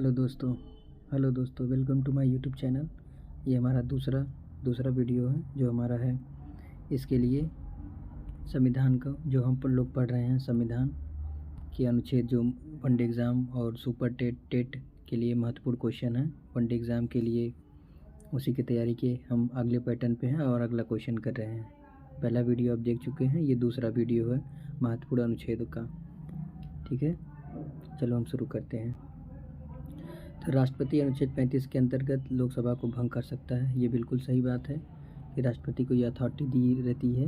Hello दोस्तों, welcome to my YouTube channel. ये हमारा दूसरा वीडियो है जो हमारा है। इसके लिए संविधान का जो हम लोग पढ़ रहे हैं, संविधान के अनुच्छेद जो वनडे एग्ज़ाम और सुपर टेट के लिए महत्वपूर्ण क्वेश्चन है। वनडे एग्ज़ाम के लिए उसी की तैयारी के हम अगले पैटर्न पे हैं और अगला क्वेश्चन कर रहे हैं। पहला वीडियो आप देख चुके हैं, ये दूसरा वीडियो है महत्वपूर्ण अनुच्छेद का। ठीक है, चलो हम शुरू करते हैं। तो राष्ट्रपति अनुच्छेद 35 के अंतर्गत लोकसभा को भंग कर सकता है। ये बिल्कुल सही बात है कि राष्ट्रपति को ये अथॉरिटी दी रहती है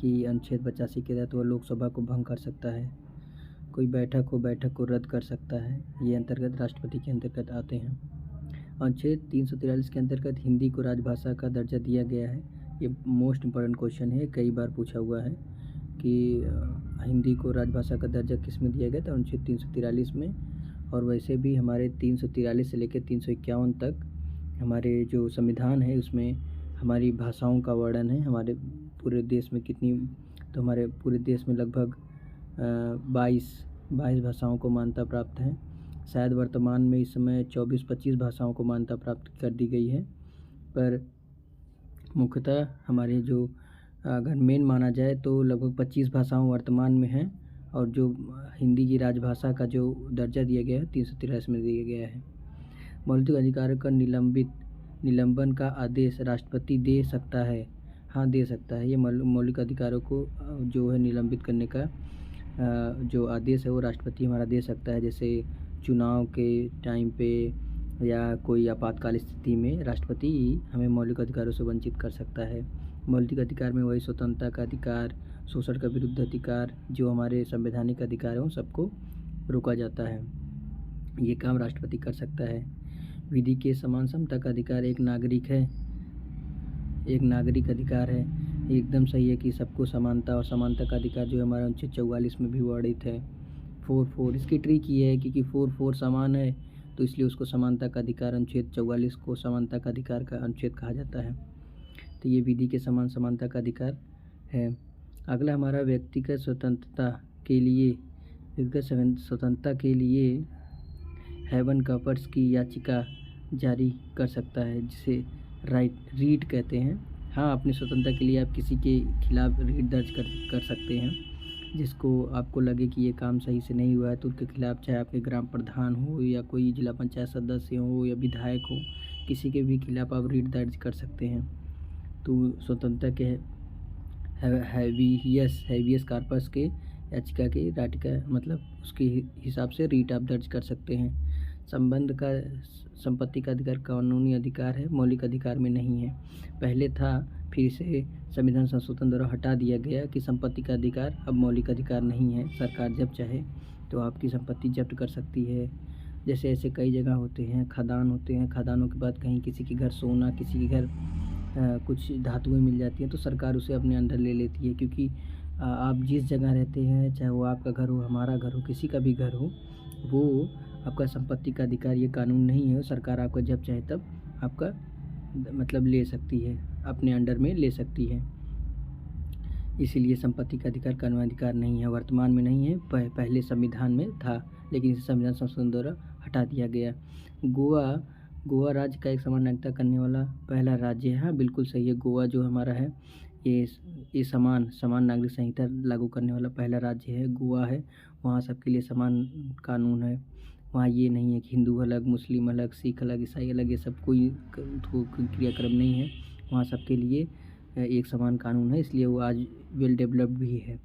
कि अनुच्छेद 85 के तहत वह लोकसभा को भंग कर सकता है। कोई बैठक को रद्द कर सकता है। ये अंतर्गत राष्ट्रपति के अंतर्गत आते हैं। अनुच्छेद 343 के अंतर्गत हिंदी को राजभाषा का दर्जा दिया गया है। ये मोस्ट इम्पॉर्टेंट क्वेश्चन है, कई बार पूछा हुआ है कि हिंदी को राजभाषा का दर्जा किस में दिया गया था, अनुच्छेद 343 में। और वैसे भी हमारे 343 से लेकर 351 तक हमारे जो संविधान है उसमें हमारी भाषाओं का वर्णन है। हमारे पूरे देश में कितनी, तो हमारे पूरे देश में लगभग 22 भाषाओं को मान्यता प्राप्त है। शायद वर्तमान में इस समय 24-25 भाषाओं को मान्यता प्राप्त कर दी गई है। पर मुख्यतः हमारे जो अगर मेन माना जाए तो लगभग 25 भाषाओं वर्तमान में हैं और जो हिंदी की राजभाषा का जो दर्जा दिया गया है 343 में दिया गया है। मौलिक अधिकारों का निलंबन का आदेश राष्ट्रपति दे सकता है। हाँ, दे सकता है। ये मौलिक अधिकारों को जो है निलंबित करने का जो आदेश है वो राष्ट्रपति हमारा दे सकता है। जैसे चुनाव के टाइम पे या कोई आपातकाल स्थिति में राष्ट्रपति हमें मौलिक अधिकारों से वंचित कर सकता है। मौलिक अधिकार में वही स्वतंत्रता का अधिकार, शोषण का विरुद्ध अधिकार, जो हमारे संवैधानिक अधिकार हैं उन सबको रोका जाता है। ये काम राष्ट्रपति कर सकता है। विधि के समान समता का अधिकार एक नागरिक अधिकार है। एकदम सही है कि सबको समानता और समानता का अधिकार जो हमारा अनुच्छेद 44 में भी वर्णित है। 4 इसकी ट्रिक ये है क्योंकि 4 समान है तो इसलिए उसको समानता का अधिकार, अनुच्छेद 44 को समानता का अधिकार का अनुच्छेद कहा जाता है। तो ये विधि के समान समानता का अधिकार है। अगला हमारा व्यक्तिगत स्वतंत्रता के लिए हेवन कॉर्पस की याचिका जारी कर सकता है, जिसे रीट कहते हैं। हाँ, अपनी स्वतंत्रता के लिए आप किसी के खिलाफ रीट दर्ज कर सकते हैं। जिसको आपको लगे कि ये काम सही से नहीं हुआ है तो उसके खिलाफ, चाहे आपके ग्राम प्रधान हो या कोई जिला पंचायत सदस्य हो या विधायक हो, किसी के भी खिलाफ आप रीट दर्ज कर सकते हैं। तो स्वतंत्रता के हैवियस कॉर्पस के याचिका के राटिका मतलब उसके हिसाब से रीट आप दर्ज कर सकते हैं। संपत्ति का अधिकार कानूनी अधिकार है, मौलिक अधिकार में नहीं है। पहले था, फिर से संविधान संशोधन द्वारा हटा दिया गया कि संपत्ति का अधिकार अब मौलिक अधिकार नहीं है। सरकार जब चाहे तो आपकी संपत्ति जब्त कर सकती है। जैसे ऐसे कई जगह होते हैं, खदान होते हैं, खदानों के बाद कहीं किसी के घर सोना, किसी के घर कुछ धातुएं मिल जाती हैं तो सरकार उसे अपने अंडर ले लेती है। क्योंकि आप जिस जगह रहते हैं, चाहे वो आपका घर हो, हमारा घर हो, किसी का भी घर हो, वो आपका संपत्ति का अधिकार ये कानून नहीं है। सरकार आपका जब चाहे तब आपका मतलब ले सकती है, अपने अंडर में ले सकती है। इसीलिए संपत्ति का अधिकार कानूनी अधिकार नहीं है, वर्तमान में नहीं है। पहले संविधान में था, लेकिन इसे संविधान संशोधन द्वारा हटा दिया गया। गोवा राज्य का एक समान नागरिकता करने वाला पहला राज्य है। हाँ, बिल्कुल सही है। गोवा जो हमारा है ये समान नागरिक संहिता लागू करने वाला पहला राज्य है, गोवा है। वहाँ सबके लिए समान कानून है। वहाँ ये नहीं है कि हिंदू अलग, मुस्लिम अलग, सिख अलग, ईसाई अलग, ये सब कोई क्रियाक्रम नहीं है। वहाँ सबके लिए एक समान कानून है, इसलिए वो आज वेल डेवलप्ड भी है।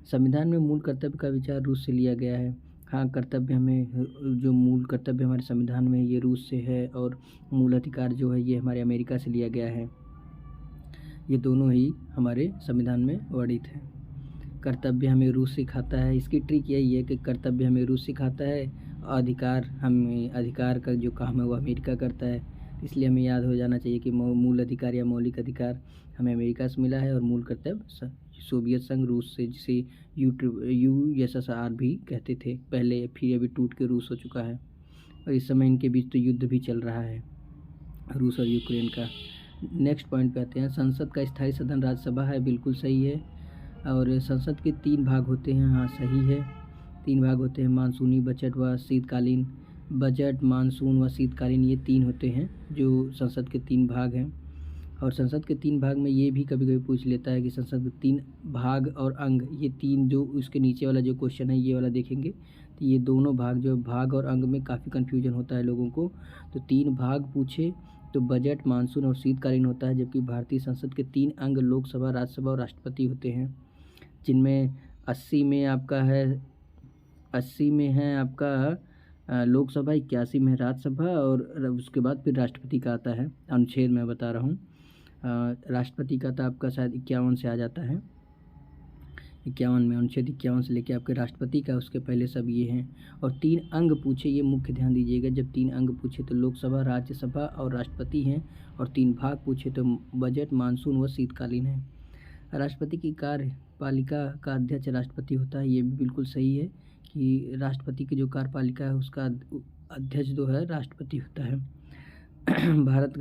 संविधान में मूल कर्तव्य का विचार रूस से लिया गया है। हाँ, कर्तव्य हमें, जो मूल कर्तव्य हमारे संविधान में ये रूस से है, और मूल अधिकार जो है ये हमारे अमेरिका से लिया गया है। ये दोनों ही हमारे संविधान में वर्णित है। कर्तव्य हमें रूस सिखाता है। इसकी ट्रिक यही है कि कर्तव्य हमें रूस सिखाता है, अधिकार का जो काम है वो अमेरिका करता है। इसलिए हमें याद हो जाना चाहिए कि मूल अधिकार या मौलिक अधिकार हमें अमेरिका से मिला है और मूल कर्तव्य सोवियत संघ रूस से, जिसे USSR भी कहते थे पहले, फिर अभी टूट के रूस हो चुका है। और इस समय इनके बीच तो युद्ध भी चल रहा है, रूस और यूक्रेन का। नेक्स्ट पॉइंट पे आते हैं। संसद का स्थायी सदन राज्यसभा है, बिल्कुल सही है। और संसद के 3 भाग होते हैं। हाँ, सही है, 3 भाग होते हैं, मानसूनी बजट व शीतकालीन बजट, मानसून व शीतकालीन, ये 3 होते हैं जो संसद के 3 भाग हैं। और संसद के 3 भाग में ये भी कभी कभी पूछ लेता है कि संसद के 3 भाग और अंग, ये 3 जो उसके नीचे वाला जो क्वेश्चन है ये वाला देखेंगे तो ये दोनों भाग, जो भाग और अंग में काफ़ी कन्फ्यूजन होता है लोगों को। तो 3 भाग पूछे तो बजट, मानसून और शीतकालीन होता है, जबकि भारतीय संसद के 3 अंग लोकसभा, राज्यसभा और राष्ट्रपति होते हैं, जिनमें 80 में आपका है 80 में है आपका लोकसभा, 81 में राज्यसभा और उसके बाद फिर राष्ट्रपति का आता है। अनुच्छेद मैं बता रहा हूँ, राष्ट्रपति का तो आपका शायद 51 से आ जाता है, 51 में, अनुच्छेद 51 से लेके आपके राष्ट्रपति का, उसके पहले सब ये हैं। और 3 अंग पूछे, ये मुख्य ध्यान दीजिएगा, जब 3 अंग पूछे तो लोकसभा, राज्यसभा और राष्ट्रपति हैं, और 3 भाग पूछे तो बजट, मानसून व शीतकालीन है। राष्ट्रपति की कार्यपालिका का अध्यक्ष राष्ट्रपति होता है, ये भी बिल्कुल सही है कि राष्ट्रपति की जो कार्यपालिका है उसका अध्यक्ष जो है राष्ट्रपति होता है। भारत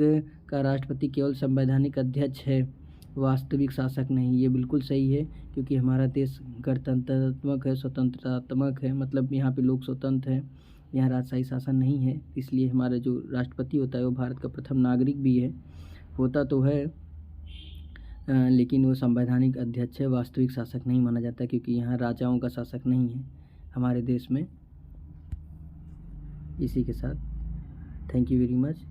का राष्ट्रपति केवल संवैधानिक अध्यक्ष है, वास्तविक शासक नहीं, ये बिल्कुल सही है, क्योंकि हमारा देश गणतंत्रात्मक है, स्वतंत्रात्मक है, मतलब यहाँ पे लोग स्वतंत्र हैं, यहाँ राजशाही शासन नहीं है, इसलिए हमारा जो राष्ट्रपति होता है वो भारत का प्रथम नागरिक भी है, होता तो है लेकिन वो संवैधानिक अध्यक्ष है, वास्तविक शासक नहीं माना जाता, क्योंकि यहाँ राजाओं का शासक नहीं है हमारे देश में। इसी के साथ थैंक यू वेरी मच।